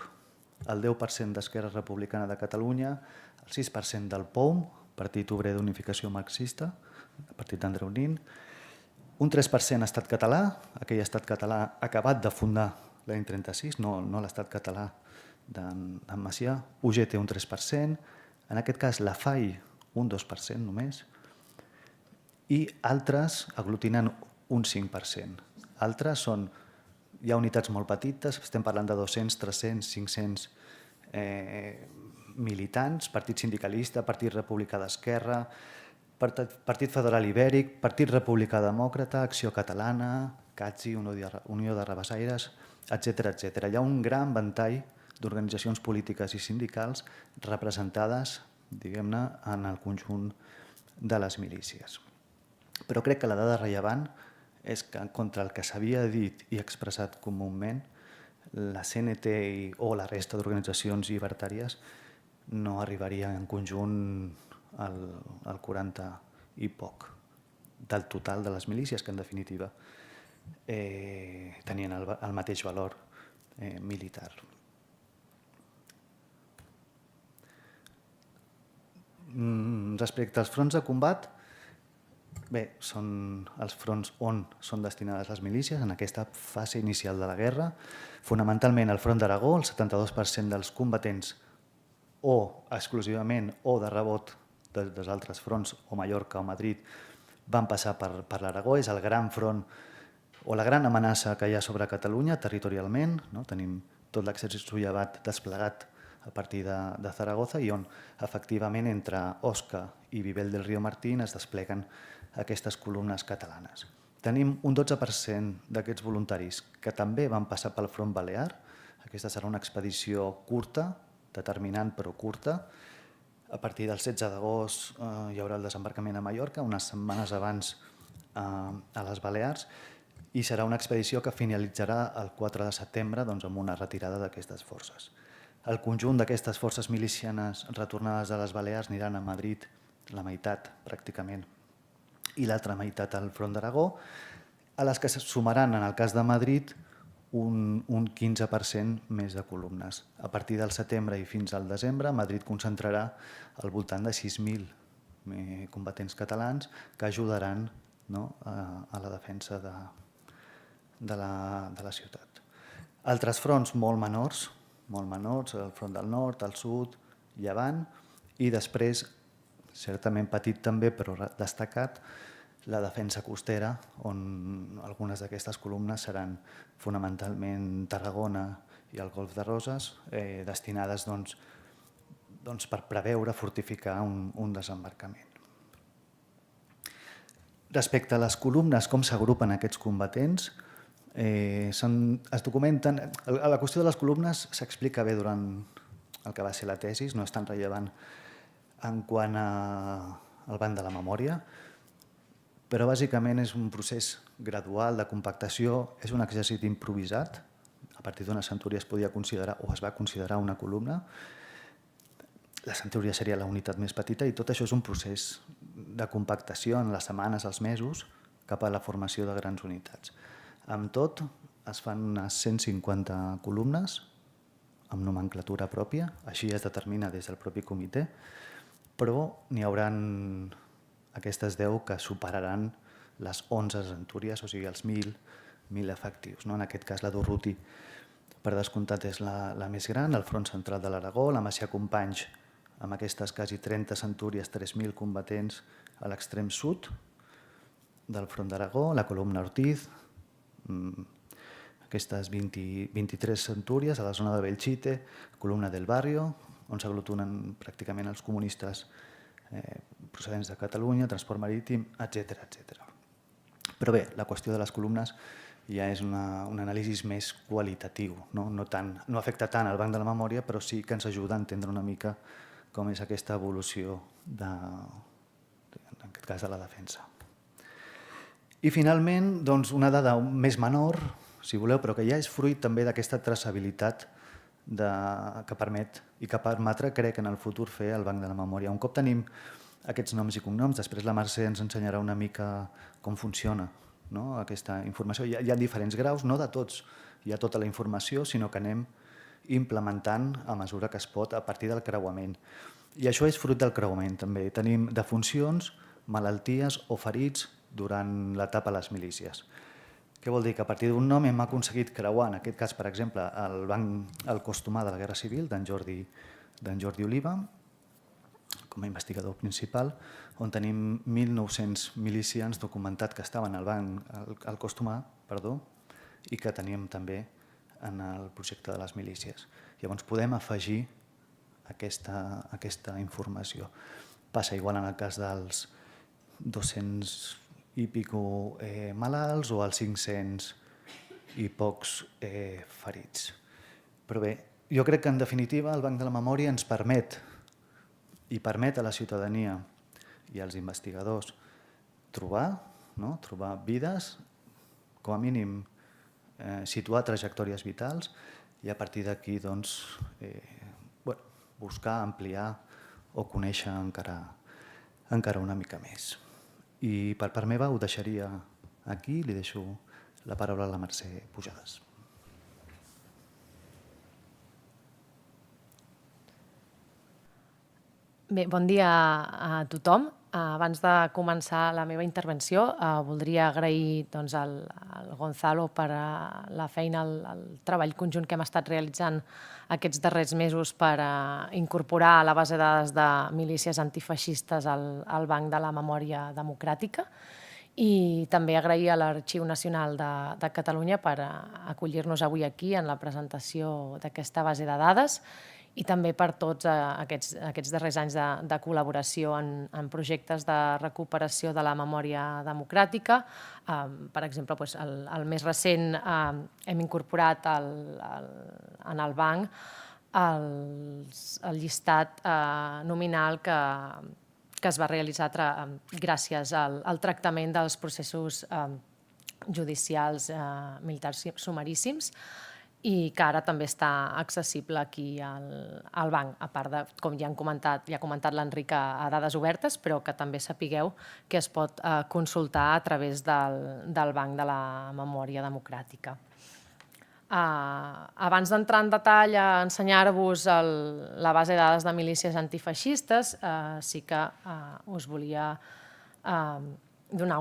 el 10% d'Esquerra Republicana de Catalunya, el 6% del POUM, Partit Obrer d'Unificació Marxista, Partit d'Andreu Nin, un 3% estat català, aquell estat català acabat de fundar l'any 36, no l'estat català d'en Macià, UGT un 3%, En aquest cas, la FAI, un 2% només, i altres aglutinen un 5%. Altres són, hi ha unitats molt petites, estem parlant de 200, 300, 500 militants, Partit Sindicalista, Partit Republicà d'Esquerra, Partit Federal Ibèric, Partit Republicà Demòcrata, Acció Catalana, CATSI, Unió de Rabassaires, etc. Hi ha un gran ventall d'organitzacions polítiques i sindicals representades, diguem-ne, en el conjunt de les milícies. Però crec que la dada rellevant és que contra el que s'havia dit i expressat comúment, la CNT o la resta d'organitzacions llibertàries no arribaria en conjunt al 40 i poc del total de les milícies, que en definitiva tenien el mateix valor militar. Respecte als fronts de combat, bé, són els fronts on són destinades les milícies en aquesta fase inicial de la guerra. Fonamentalment el front d'Aragó, el 72% dels combatents o exclusivament o de rebot dels altres fronts, o Mallorca o Madrid, van passar per l'Aragó. És el gran front o la gran amenaça que hi ha sobre Catalunya territorialment. Tenim tot l'exèrcit sollevat desplegat a partir de Zaragoza i on efectivament entre Osca i Vivel del Río Martín es despleguen aquestes columnes catalanes. Tenim un 12% d'aquests voluntaris que també van passar pel front balear. Aquesta serà una expedició curta, determinant però curta. A partir del 16 d'agost hi haurà el desembarcament a Mallorca, unes setmanes abans a les Balears, i serà una expedició que finalitzarà el 4 de setembre amb una retirada d'aquestes forces. El conjunt d'aquestes forces milicianes retornades a les Balears aniran a Madrid, la meitat pràcticament, i l'altra meitat al front d'Aragó, a les que se sumaran, en el cas de Madrid, un 15% més de columnes. A partir del setembre i fins al desembre, Madrid concentrarà al voltant de 6.000 combatents catalans que ajudaran a la defensa de la ciutat. Altres fronts molt menors, el front del nord, el sud, Llevant, i després, certament petit també, però destacat, la defensa costera, on algunes d'aquestes columnes seran fonamentalment Tarragona i el Golf de Roses, destinades per preveure, fortificar un desembarcament. Respecte a les columnes, com s'agrupen aquests combatents, es documenten. La qüestió de les columnes s'explica bé durant el que va ser la tesi, no és tan rellevant en quant al banc de la memòria, però bàsicament és un procés gradual de compactació, és un exèrcit improvisat, a partir d'una centúria es podia considerar o es va considerar una columna, la centúria seria la unitat més petita i tot això és un procés de compactació en les setmanes, els mesos, cap a la formació de grans unitats. Amb tot, es fan unes 150 columnes amb nomenclatura pròpia, així es determina des del propi comitè, però n'hi haurà aquestes 10 que superaran les 11 centúries, o sigui, els 1.000 efectius. En aquest cas, la d'Urruti, per descomptat, és la més gran, el front central de l'Aragó, la Macià Companys, amb aquestes quasi 30 centúries, 3.000 combatents a l'extrem sud del front d'Aragó, la columna Ortiz, aquestes 23 centúries a la zona de Belchite, columna del Barrio, on s'aglutinen pràcticament els comunistes procedents de Catalunya, transport marítim, etc. Però bé, la qüestió de les columnes ja és un anàlisi més qualitatiu, no afecta tant el banc de la memòria, però sí que ens ajuda a entendre una mica com és aquesta evolució, en aquest cas, de la defensa. I finalment, una dada més menor, si voleu, però que ja és fruit també d'aquesta traçabilitat que permet i que permetrà, crec, en el futur fer el banc de la memòria. Un cop tenim aquests noms i cognoms, després la Mercè ens ensenyarà una mica com funciona aquesta informació. Hi ha diferents graus, no de tots hi ha tota la informació, sinó que anem implementant a mesura que es pot a partir del creuament. I això és fruit del creuament, també. Tenim defuncions, malalties o ferits durant l'etapa a les milícies. Què vol dir? Que a partir d'un nom hem aconseguit creuar, en aquest cas, per exemple, el cos humà de la Guerra Civil, d'en Jordi Oliva, com a investigador principal, on tenim 1.900 milicians documentat que estaven al banc al Cost Humà, i que teníem també en el projecte de les milícies. Llavors podem afegir aquesta informació. Passa igual en el cas dels 200 i pico malalts o els 500 i pocs ferits. Però bé, jo crec que en definitiva el Banc de la Memòria ens permet a la ciutadania i als investigadors trobar vides, com a mínim situar trajectòries vitals i a partir d'aquí buscar, ampliar o conèixer encara una mica més. I per part meva ho deixaria aquí, li deixo la paraula a la Mercè Pujades. Bé, bon dia a tothom. Abans de començar la meva intervenció, voldria agrair al Gonzalo per la feina, el treball conjunt que hem estat realitzant aquests darrers mesos per incorporar a la base de dades de milícies antifeixistes al Banc de la Memòria Democràtica i també agrair a l'Arxiu Nacional de Catalunya per acollir-nos avui aquí en la presentació d'aquesta base de dades i també per tots aquests darrers anys de col·laboració en projectes de recuperació de la memòria democràtica. Per exemple, el més recent hem incorporat en el banc el llistat nominal que es va realitzar gràcies al tractament dels processos judicials militars sumaríssims i que ara també està accessible aquí al banc, a part de, com ja ha comentat l'Enric, a dades obertes, però que també sapigueu que es pot consultar a través del Banc de la Memòria Democràtica. Abans d'entrar en detall a ensenyar-vos la base de dades de milícies antifeixistes, sí que us volia donar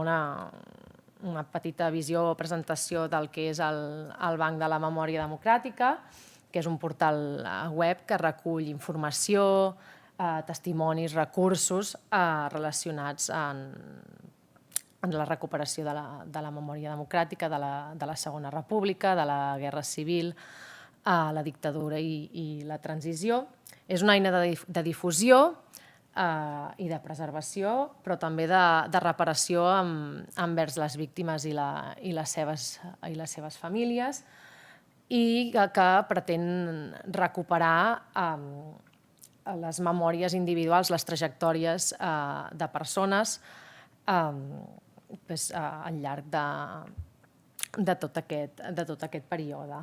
una petita visió o presentació del que és el Banc de la Memòria Democràtica, que és un portal web que recull informació, testimonis, recursos relacionats amb la recuperació de la memòria democràtica, de la Segona República, de la Guerra Civil, la dictadura i la transició. És una eina de difusió i de preservació, però també de reparació envers les víctimes i les seves famílies i que pretén recuperar les memòries individuals, les trajectòries de persones al llarg de tot aquest període.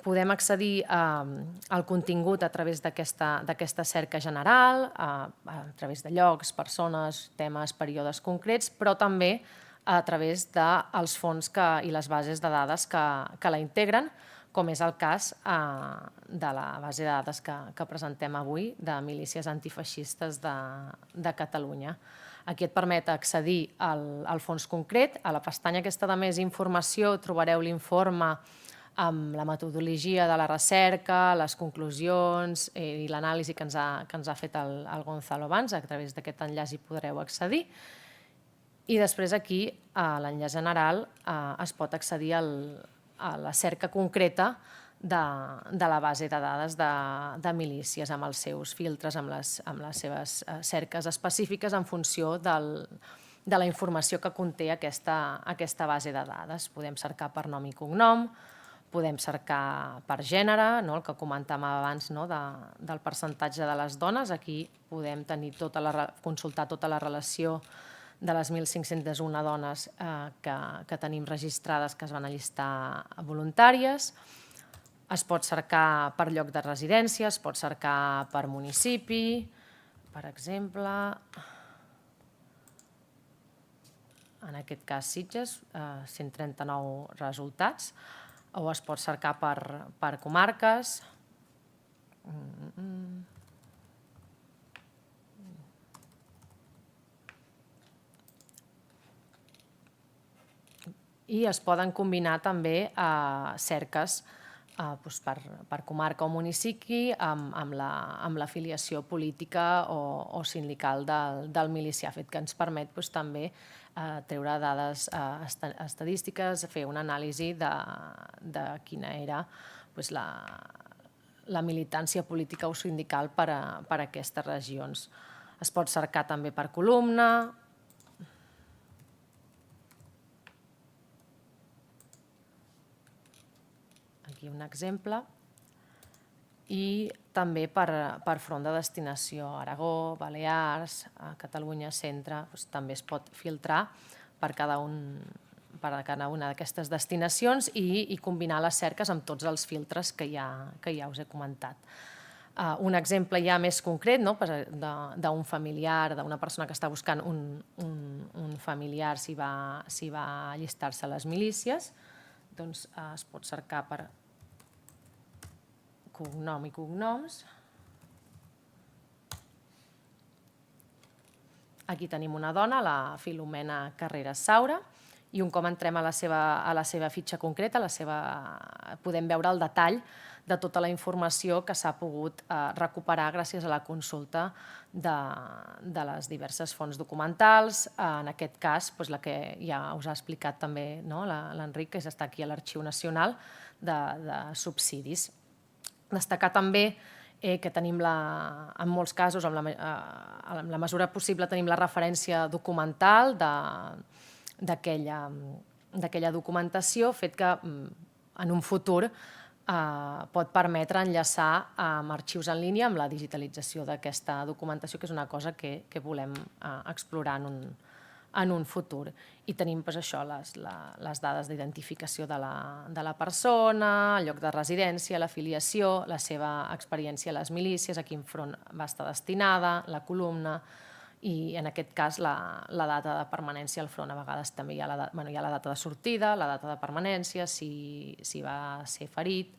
Podem accedir al contingut a través d'aquesta cerca general, a través de llocs, persones, temes, períodes concrets, però també a través dels fons i les bases de dades que la integren, com és el cas de la base de dades que presentem avui de milícies antifeixistes de Catalunya. Aquí et permet accedir al fons concret. A la pestanya aquesta de més informació trobareu l'informe amb la metodologia de la recerca, les conclusions i l'anàlisi que ens ha fet el Gonzalo abans. A través d'aquest enllaç hi podreu accedir. I després aquí, a l'enllaç general, es pot accedir a la cerca concreta de la base de dades de milícies, amb els seus filtres, amb les seves cerques específiques en funció de la informació que conté aquesta base de dades. Podem cercar per nom i cognom, podem cercar per gènere, el que comentàvem abans del percentatge de les dones. Aquí podem consultar tota la relació de les 1.501 dones que tenim registrades, que es van allistar voluntàries. Es pot cercar per lloc de residència, es pot cercar per municipi, per exemple, en aquest cas Sitges, 139 resultats, o es pot cercar per comarques. I es poden combinar també cerques per comarca o municipi amb l'afiliació política o sindical del milicià, fet que ens permet també treure dades estadístiques, fer una anàlisi de quina era la militància política o sindical per a aquestes regions. Es pot cercar també per columna. Aquí un exemple. I també per front de destinació. Aragó, Balears, Catalunya, Centre, també es pot filtrar per cada una d'aquestes destinacions i combinar les cerques amb tots els filtres que ja us he comentat. Un exemple ja més concret d'un familiar, d'una persona que està buscant un familiar si va allistar-se a les milícies, doncs es pot cercar per cognom i cognoms. Aquí tenim una dona, la Filomena Carreras Saura, i un cop entrem a la seva fitxa concreta, podem veure el detall de tota la informació que s'ha pogut recuperar gràcies a la consulta de les diverses fonts documentals. En aquest cas, la que ja us ha explicat també l'Enric, que està aquí a l'Arxiu Nacional de Subsidis. Destacar també que tenim, en molts casos, en la mesura possible, tenim la referència documental d'aquella documentació, fet que en un futur pot permetre enllaçar amb arxius en línia amb la digitalització d'aquesta documentació, que és una cosa que volem explorar en un futur. I tenim les dades d'identificació de la persona, el lloc de residència, l'afiliació, la seva experiència a les milícies, a quin front va estar destinada, la columna, i en aquest cas la data de permanència al front. A vegades també hi ha la data de sortida, la data de permanència, si va ser ferit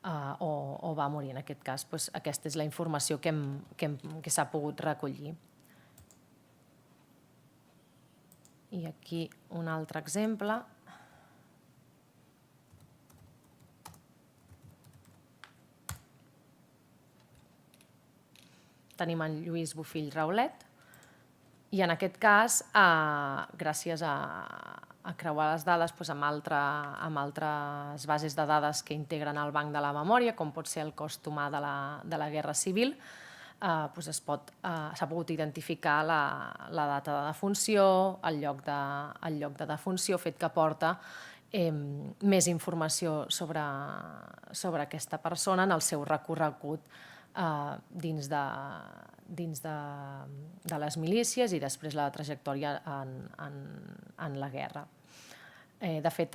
o va morir. En aquest cas, aquesta és la informació que s'ha pogut recollir. I aquí un altre exemple. Tenim en Lluís Bofill Raulet, i en aquest cas, gràcies a creuar les dades amb altres bases de dades que integren el Banc de la Memòria, com pot ser el cost humà de la Guerra Civil, s'ha pogut identificar la data de defunció, el lloc de defunció, fet que aporta més informació sobre aquesta persona en el seu recorregut dins de les milícies i després la trajectòria en la guerra. De fet,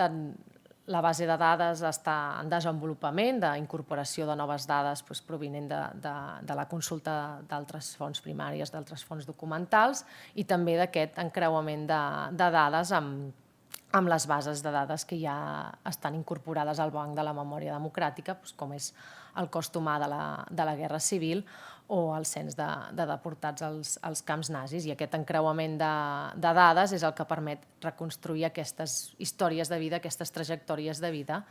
la base de dades està en desenvolupament, d'incorporació de noves dades provinent de la consulta d'altres fonts primàries, d'altres fonts documentals, i també d'aquest encreuament de dades amb les bases de dades que ja estan incorporades al Banc de la Memòria Democràtica, com és el cost humà de la Guerra Civil o el cens de deportats als camps nazis. I aquest encreuament de dades és el que permet reconstruir aquestes històries de vida, aquestes trajectòries de vida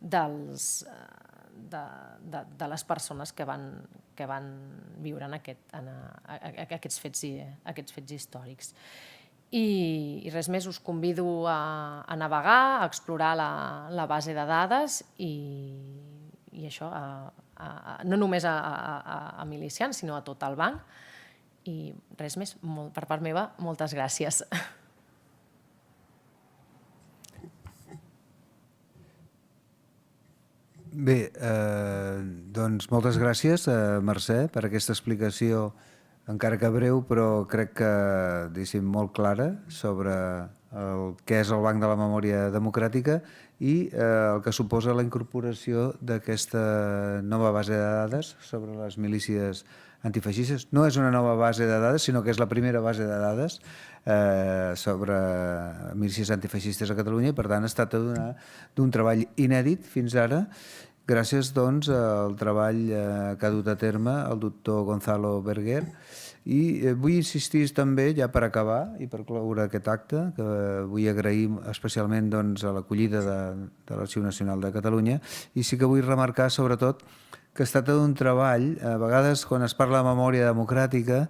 de les persones que van viure aquests fets històrics. I res més, us convido a navegar, a explorar la base de dades i això, no només a milicians, sinó a tot el banc. I res més, per part meva, moltes gràcies. Bé, doncs moltes gràcies, Mercè, per aquesta explicació, encara que breu, però crec que molt clara sobre el que és el Banc de la Memòria Democràtica i el que suposa la incorporació d'aquesta nova base de dades sobre les milícies antifeixistes. No és una nova base de dades, sinó que és la primera base de dades sobre milícies antifeixistes a Catalunya i, per tant, ha estat d'un treball inèdit fins ara, gràcies doncs, al treball que ha dut a terme el doctor Gonzalo Berguer I vull insistir també, ja per acabar i per cloure aquest acte, que vull agrair especialment doncs, a l'acollida de l'Arxiu Nacional de Catalunya, i sí que vull remarcar sobretot que es tracta d'un treball, a vegades quan es parla de memòria democràtica,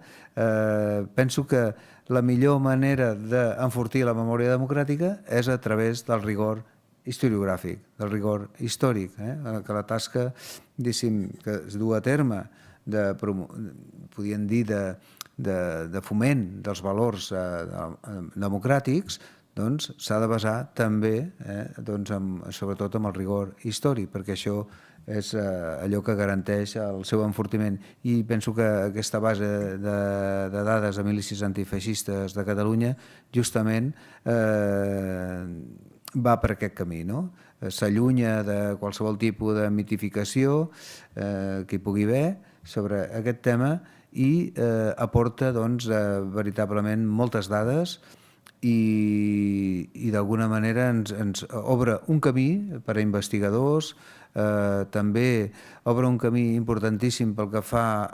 penso que la millor manera d'enfortir la memòria democràtica és a través del rigor historiogràfic, del rigor històric, que la tasca, diguéssim, que es du a terme podríem dir de foment dels valors democràtics, doncs s'ha de basar també, sobretot en el rigor històric, perquè això és allò que garanteix el seu enfortiment. I penso que aquesta base de dades de milícies antifeixistes de Catalunya justament va per aquest camí, no? S'allunya de qualsevol tipus de mitificació que hi pugui haver sobre aquest tema i aporta veritablement moltes dades i d'alguna manera ens obre un camí per a investigadors, també obre un camí importantíssim pel que fa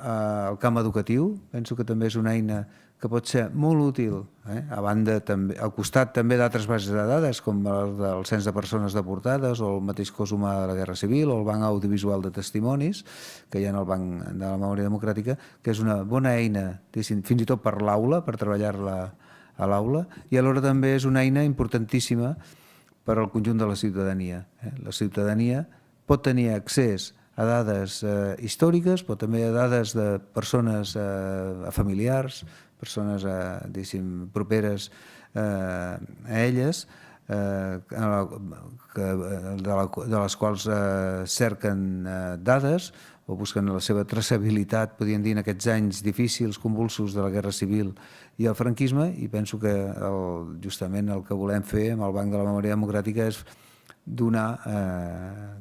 al camp educatiu. Penso que també és una eina que pot ser molt útil, a banda també, al costat també d'altres bases de dades, com el del cens de persones deportades o el mateix cos humà de la Guerra Civil o el Banc Audiovisual de Testimonis, que hi ha en el Banc de la Memòria Democràtica, que és una bona eina, fins i tot per l'aula, per treballar-la a l'aula, i alhora també és una eina importantíssima per al conjunt de la ciutadania. La ciutadania pot tenir accés a dades històriques, però també a dades de persones familiars, persones properes a elles, de les quals cerquen dades o busquen la seva traçabilitat, podríem dir, en aquests anys difícils, convulsos de la Guerra Civil i el franquisme, i penso que justament el que volem fer amb el Banc de la Memòria Democràtica és donar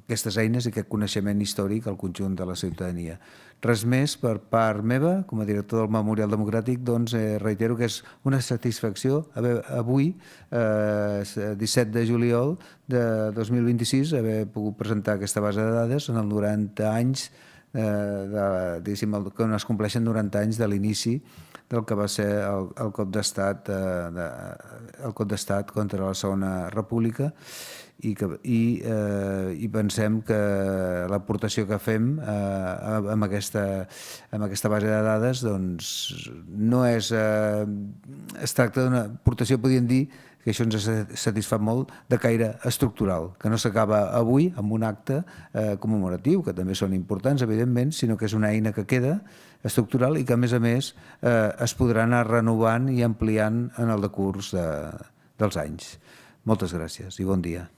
aquestes eines i aquest coneixement històric al conjunt de la ciutadania. Res més per part meva, com a director del Memorial Democràtic, doncs reitero que és una satisfacció avui, 17 de juliol de 2026, haver pogut presentar aquesta base de dades en els 90 anys, quan es compleixen 90 anys de l'inici del que va ser el cop d'estat contra la Segona República, i pensem que l'aportació que fem amb aquesta base de dades doncs no és... Es tracta d'una aportació, podríem dir, que això ens ha satisfat molt, de caire estructural, que no s'acaba avui amb un acte commemoratiu, que també són importants, evidentment, sinó que és una eina que queda estructural i que, a més, es podrà anar renovant i ampliant en el decurs dels anys. Moltes gràcies i bon dia.